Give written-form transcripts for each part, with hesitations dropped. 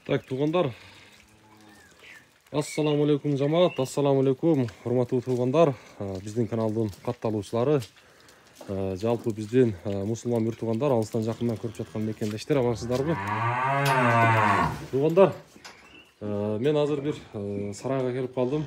Так, туғандар. Ассаламу алейкум жамаат, ассаламу алейкум, урматтуу туғандар. Биздин каналдын катталуучулары. Жалпы биздин мусулман бир туғандар, алыстан жакындан көрүп жаткан мекендештер, амансыздарбы? Туғандар, мен азыр бир сарайга келип калдым.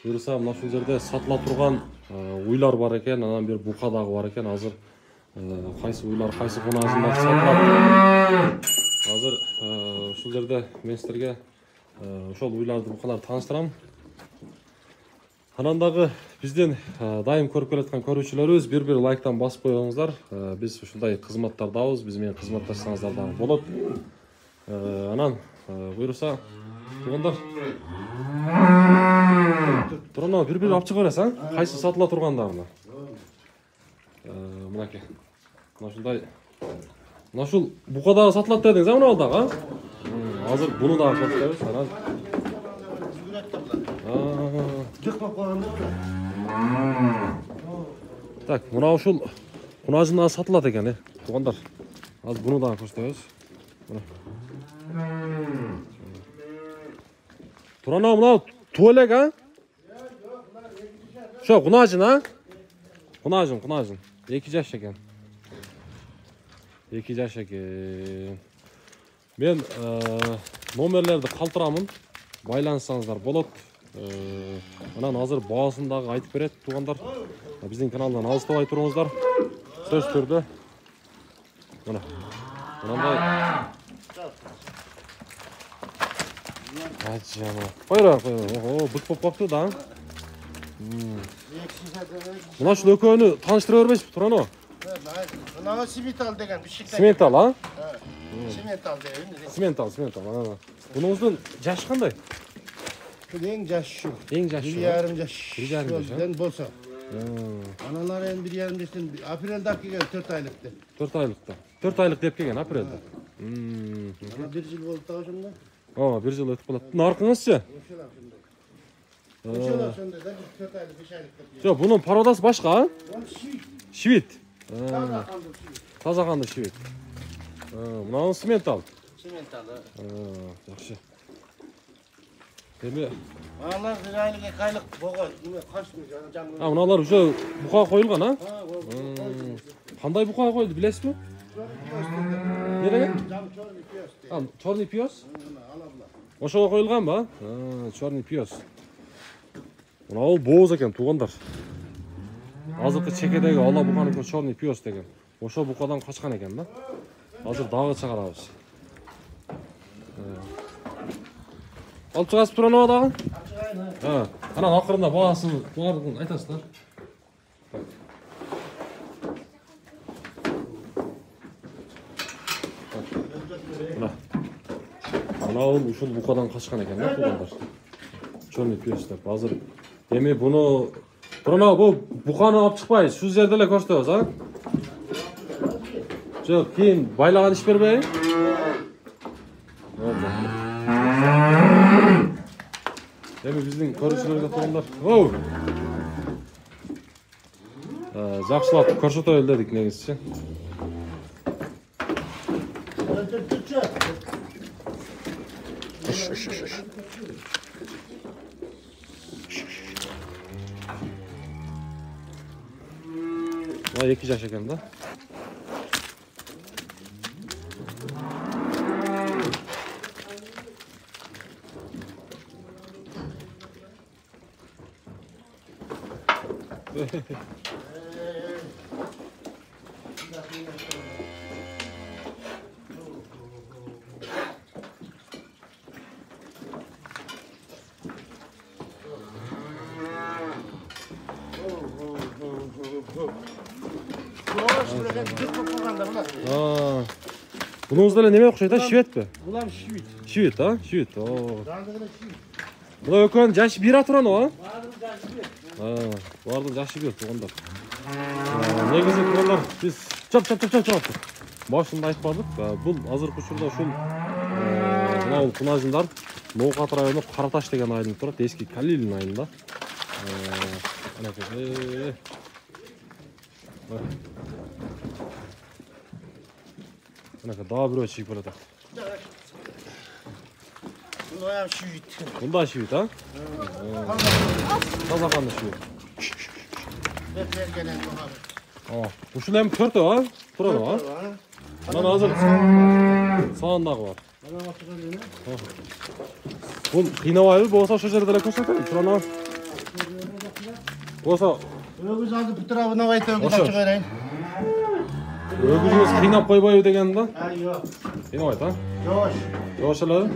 Буюрса, мына ушул жерде сатыла турган уйлар бар экен, анан бир бука дагы бар экен. Азыр кайсы уйлар, кайсы кунажындар сатылат. Азыр ушул жерде мен силерге ошол уйларды, букаларды тааныштырам. Анан дагы биздин дайым көрүп келаткан көрүүчүлөрүбүз бир лайктан басып коюңуздар. Биз ушундай кызматтардабыз, биз менен кызматташсаңыздар дагы болот. Анан буюрса, тугандар, турана бир алып чыга бересиң, кайсы сатыла тургандарына. Мынакей. Мына ушундай. Мына ушул букадагы сатылат дедиңиз, мына алдагы? Азыр буну дагы көрсөтөбүз. Анан так, мына ушул кунажына сатылат экен, тугандар. Азыр буну дагы көрсөтөбүз. Турана мына туалек, а? Шо, кунажын, а? Кунажын. 2 жаш экен. 2 жаш экен. Мен номерлерди калтырамын. Байланышсаңыздар болот. Анан азыр баасын дагы айтып берет, тугандар. Биздин каналдан алыстабай туруңуздар. Сөз түрдө. Мына. Мындай. Ажама. Койра. О, бык болуп калыптыр да. Мына ушул экөөнү тааныштыра бербейсизби, Турано? Мына Симентал деген бишикте. Симентал, а? Симентал деген. Симентал. Бунуңуздун жашы кандай? Бул эң жаш ушу. Эң жаш. 1,5 жаш. 1,5 жаш. Болсо. Аналар эми 1,5 жаштан апрелде келген 4 айлыкты. 4 айлыкта. 4 айлык деп келген апрелде. Ана 1 жыл болду да ошондо. 1 жыл өтүп калат. Наркыңызчы? Ошол ошондо да 4 айлык 5 айлык деп. Жок, бунун пародасы башка, а? Шивит. Шивит. Таза канды шивит. Мына Симентал. Симентал. Жакшы. Эми Аналар 1 айлык 2 айлык болгон. Эме кашмы жаңы. Мыналар уже бука коюлган, а? Кандай бука коюлду, билесизби? Не деген? Чорный пиёс. Ошого коюлганбы? Чорный пиёс. Мына ол бооз экен, тугандар. Азыркы чекедеги ала буканыкы чорный пиёс деген. Ошо букадан качкан экен да. Азыр дагы чыгарабыз. Алып чыгасыз Турано дагы? Анан акырында баасын баардыгын айтасыздар. Мына ушул букадан качкан экен да, тугандар. Чорный пиёс деп. Азыр эми буну Турано бул буканы алып чыкпайбыз, ушул жерде эле көрсөтөбүз, а? Жок, кийин байлаган иш бербейби? Эми биздин көрүүчүлөргө тугандар. Жакшылап көрсөтөлү дедик негизичи. Мына 2 жаш экен да. Bunun da neme okşaydı? Şivet mi? Bular şivit. Şivet, ha? Şivet. Dağdığına şivit. Buna ökön yaş bir aturan o, ha? Vardı yaşı bir. Vardı yaşı bir tuğanlar. Ne güzel tuğanlar. Biz çap. Başında aytmadık. Bu hazır kuşurda şul mынау Кунажындар Ноокат району Караташ деген айылда турат. Эски Калилин айылында. Дагы бирөө чыгып келатат. Bunda hem şivit. Bunda şivit ha? Taza kanlı şivit. Bekler gelen bu abi. Uşul hem törtü ha? Turana ha? Bana hazır. Sağındağı var. Bana bakıyorum yine. Bu kıynamayı bolsa şu жерде ko'rsatadi. Turana. Bolsa Ögüz aldı bu tarafına vayta ögüz Oşo. çıkarayın. өгүзүңүз кыйнап койбойбу деген да? Ha yok. Кыйнабайт а? Yavaş. Жабыш элеби?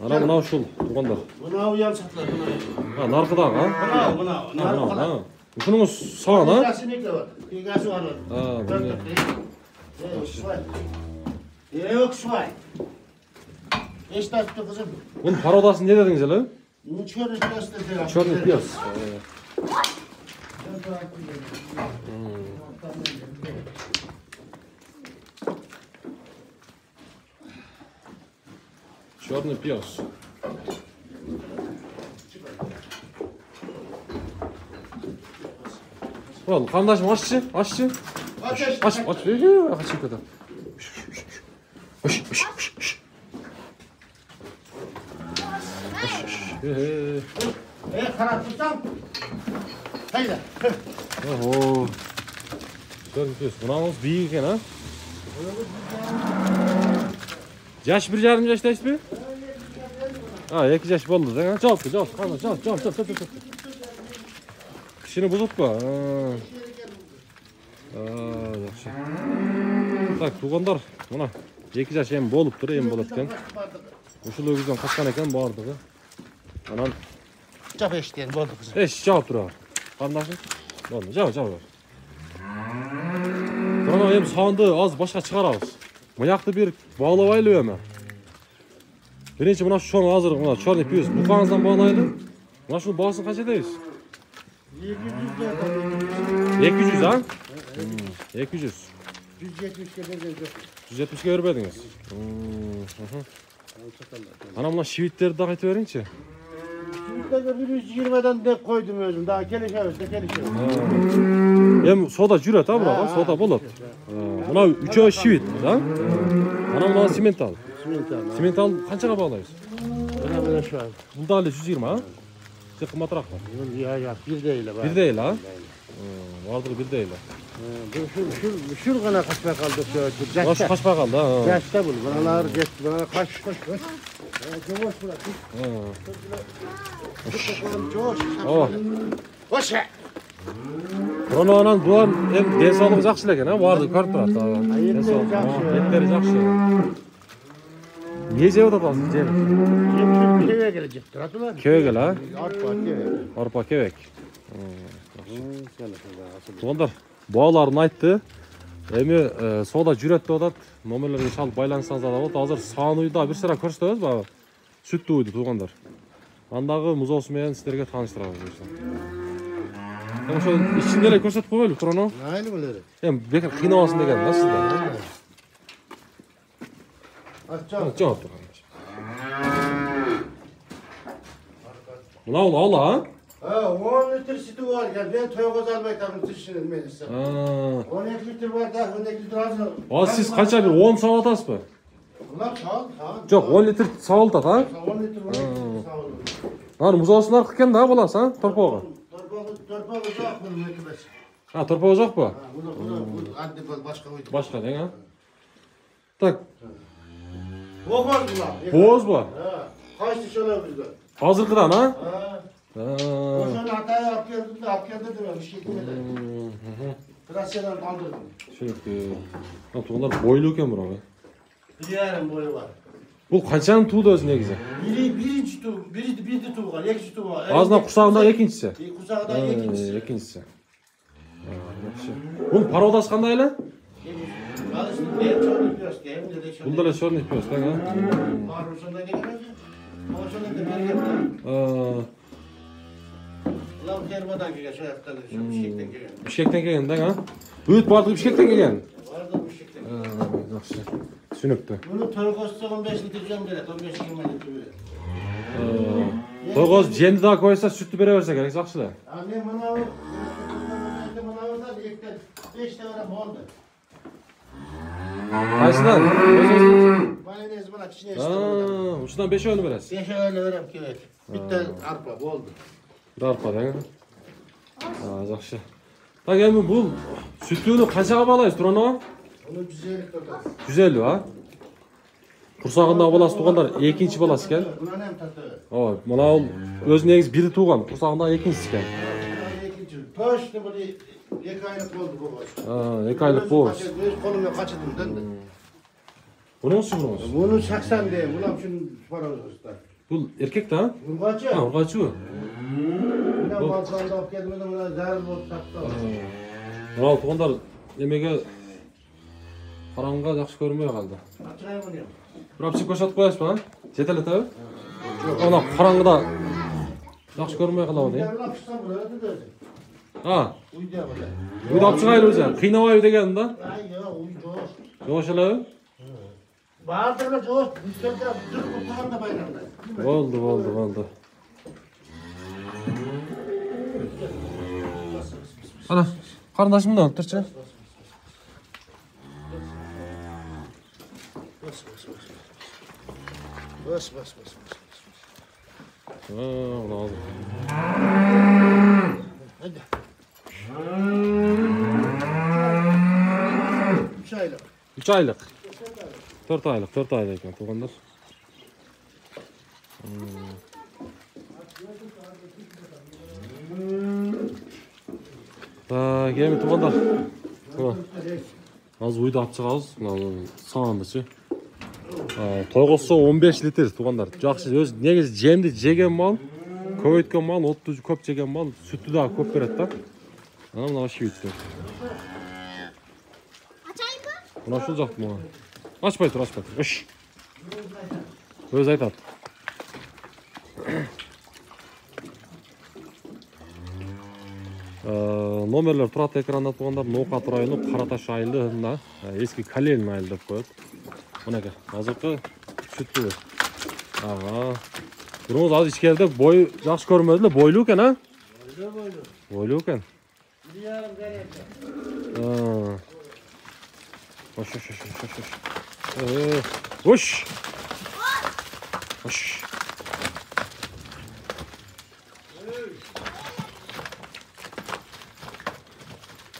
Ana мына ушул туугандар. Buna uyan satlar buna. Наркыдагы а? Buna. Ушунуңуз саан а? Kıyası ne var? Kıyası var. мына. Yok şvay. Yok şvay. Beş tatlı kızım. Bunun parodaсын не дедиңиз эле? Bu çörü gösterdi. Черный пес. Черный пес. Oğlum kardeşim aççı. Aç. Aç. Aç kadar. Karatırsan. Haydi. Oho. Черный пес. Мынауыңыз биік екен, а? Жаш 1,5 жаштайсыз бе? 2 жаш болды да? Жауап. Жауап. Кішкене бұзылып па? Жақсы. Так, туғандар, мына 2 жаш ем болып тұр, ем болады екен. Ушул өгізден қашқан екен бардығы. Анан Çap eşleyen oldu kızım. жауап тұр. Қандашын? Болды, жауап. Тұрана ем сауынды аз башқа шығарабыз. Мыяқты бір бағлабайлы өме. Бірінші мына шоң азыр, мына черный пес. Бұқаңыздан бағлайлы. Мына шunu бағасын қанша дейіз? 200 а? 200. 170'e vergen yok. 170'e vermediniz. Ana mına şivitleri daha айтып беріңізші. Şivitler'de 120'den de koydum özüm. Daha kelişemiz. Hem soda жүрет а бұраға, soda болады. Мына үшеуі шивит, да? Ана мына симентал. Симентал қаншаға бағалайсыз? Buna şu an. Bunda әлі 120 а? Тек қымбатырақ па? Ya bir değil. Bir değil ha? Vardır bir değil. Şu kana kaçmaya kaldık şu. Baş kaçma kaldı ha. Yaşta bul. Banalar geç. Bana kaç. Coş bırak. Ova. Hoş. Krono'nun duan hem densalығы жақсы екен, ha? Vardı көріп тұрады. Еттері жақсы. Не жеп отырсыз? Köye gelecek. Turatular. Köye gel ha? Arpa. Arpa kevek. Туғандар, бағаларын айтты. Эми сода жүрет деп атат. Номерлерге шалып байлансаңыздар да болады. Азыр саан үйда бір сыра көрсөтөбүз баягы. Сүттүү үйдү туғандар. Андагы музоосу менен сиздерге тааныштырабыз. Ошо ичинде эле көрсөтүп коелу, Кроно. Aynı böyle. Эми бекер кыйнабасын деген да сиздер. Açacağım. Жооп тур. Мына ал а? 10 litre sütü var ya. Ben toyogoz almayı tabii tırşının menisi. 12 litre var da 12 litre hazır. Az siz kança bir 10 саап атасызбы? Ulan sağ ol. Жок, 10 литр саап атат, а? 10 litre var. Sağ ol. Аны музоосун аркы экен да боласыз, а? Торпого. Torpa uzak mı? Mekibes. Торпого жокпу? Bunu anne başka oydu. Башка дең, а? Так, Boğaz mı lan? боозбу? Kaçtı şöyle bizde. Азыркыдан, а? O şöyle hatayı apkeldi de bir şey demedi. Krasyadan kaldırdım. Түшүнүктүү. Туғандар бойлуу экен бирок. Bir yarım boyu var. Бул канчанын тууда өзү негизи? Birinci tuğ, birinci tuğ var, ikinci tuğ var. Азына курсагында экинчиси. Kursağında ikincisi. Экинчиси. Бунун пародасы кандай эле? Alıştım, ben çok yapıyoruz ki, hem de şöyle. Бул деле черный пес, да? Marusunda ne kadar? Marusunda da bir yapıyor. Ulan Kermadan geliyor, şu haftada, şu Bişkek'ten geliyor. Бишкектен келген, да? Бүт бардыгы Бишкектен келген. Vardı Bişkek'ten. Жакшы. Түшүнүктүү. Bunu Torgos'ta 15 litre cam gerek, 15-20 litre verir. Тогоз жемди дагы койса сүттү бере берсе керек, жакшы эле. Anne manavı, manavıdan ekten 5 tane oldu. Кайсыдан? Mayonez bana içine Ha, uçtan 5 öyle veresiz. 5 öyle verem evet. Bitti arpa oldu. Bir arpa değil mi? Ha, yaxşı. Tak endi bu sütünü qanchaga balaysiz Turan aka? Onu 150 tutar. 150 ha? Qursag'inda balasi tug'anlar, ikkinchi balasi ekan. Buna ham tatı. Hoy, mana o'zi negiz biri tug'an, qursag'inda ikkinchisi ekan. Toshni bir 2 oylik bo'ldi bu bosh. Ha, 2 oylik bu. O'z qo'limga qochirdim dindi. Bunisi bunisi. Buni 80 deyim. Ulam shuni parozda. Bu erkek-da? Urg'ochi. Ha, urg'ochi bu. Buna balkonda olib keldim, buna zarur bo'lib tapdi. Mana tug'anlar nimaga qarang'ga yaxshi ko'rinmay qoldi. Ochray buni. Bir opchik ko'rsatib qo'yasizmi, ha? Jetalatabi? Ana qarang'ida yaxshi ko'rinmay qoladi. Ular pishsa bo'ladi dedi. Ha, Uyda bo'ladi. uyda olib chiqaylik o'zi. Qiynavay deganda. Ay yo'q, uy yo'q. Yo'shalar. Ba'zilar yo'q, bizga dur qurtaganda bayramda. Bo'ldi. Ana, qarindashimni olib turchi. Bas. Ha, uni oldim. Hadi. 3 aylık. 3 oylik. 4 oylik ekan tug'anlar. Ha, kelin tug'anlar. Hozir uyda olib chiqamiz. Mana sondichi. To'yg'izsa 15 litr tug'anlar. Yaxshi, o'zi negiz jemni jegan mol, ko'paytgan mol, o'tni ko'p jegan mol, sutni da ko'p beradi-da. Mana shu yutdi. Mana shu joqmi? Ochmay tur. Ish. O'zi aytadi. Nomerler turadi ekranda tug'anlar. No'qat rayoni Qaratash ayilida, eski Kalelin ayil deb qo'yadi. Mana aka, hozirgi sutli. Aha. Biroz hozir ichkarida bo'y yaxshi ko'rmaydi-la, bo'yli ekan, ha? Bo'yli ekan. Hoş.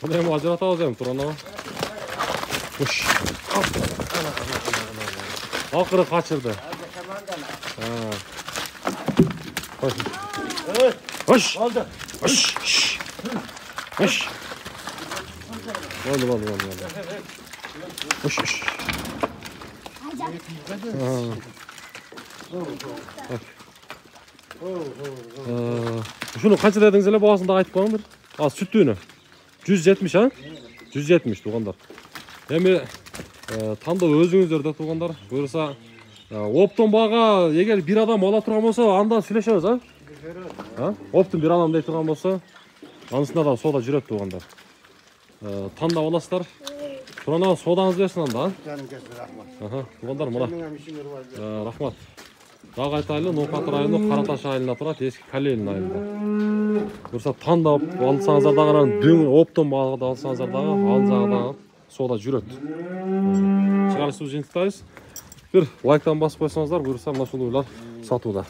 Bunu hem acırat alacağım Turan'a. Hoş. Akırı kaçırdı. Hoş. Oldu. Hoş. Hoş. Oldu. Hoş. Şunu kaç dediniz hele boğazında aytıp koyun bir. Az süttüğünü. 170 ha? 170 tuğanlar. Hem tam da özünüzlerde tuğanlar. Buyursa opton bağa eğer bir adam ala turan olsa anda süleşeriz ha? Opton bir adam deyip turan olsa anısında da soda jüret tuğanlar. Tam da olasılar. Turana sodanızı versin anda ha? Canım kesin rahmat. Aha, tuğanlar mına. Benim işim var. Rahmat. Dağ aytaylı No'qat rayonu Qaratash ayilida turadi, eski Kalelin ayilida. Buyursa tanda alsanızlar dağınan düğün opton bağlıda alsanızlar dağı, alınacağına soda jüret. Çıkarışımız jintayız. Bir like'tan basıp koysanızlar, buyursa mana şul uylar satuda.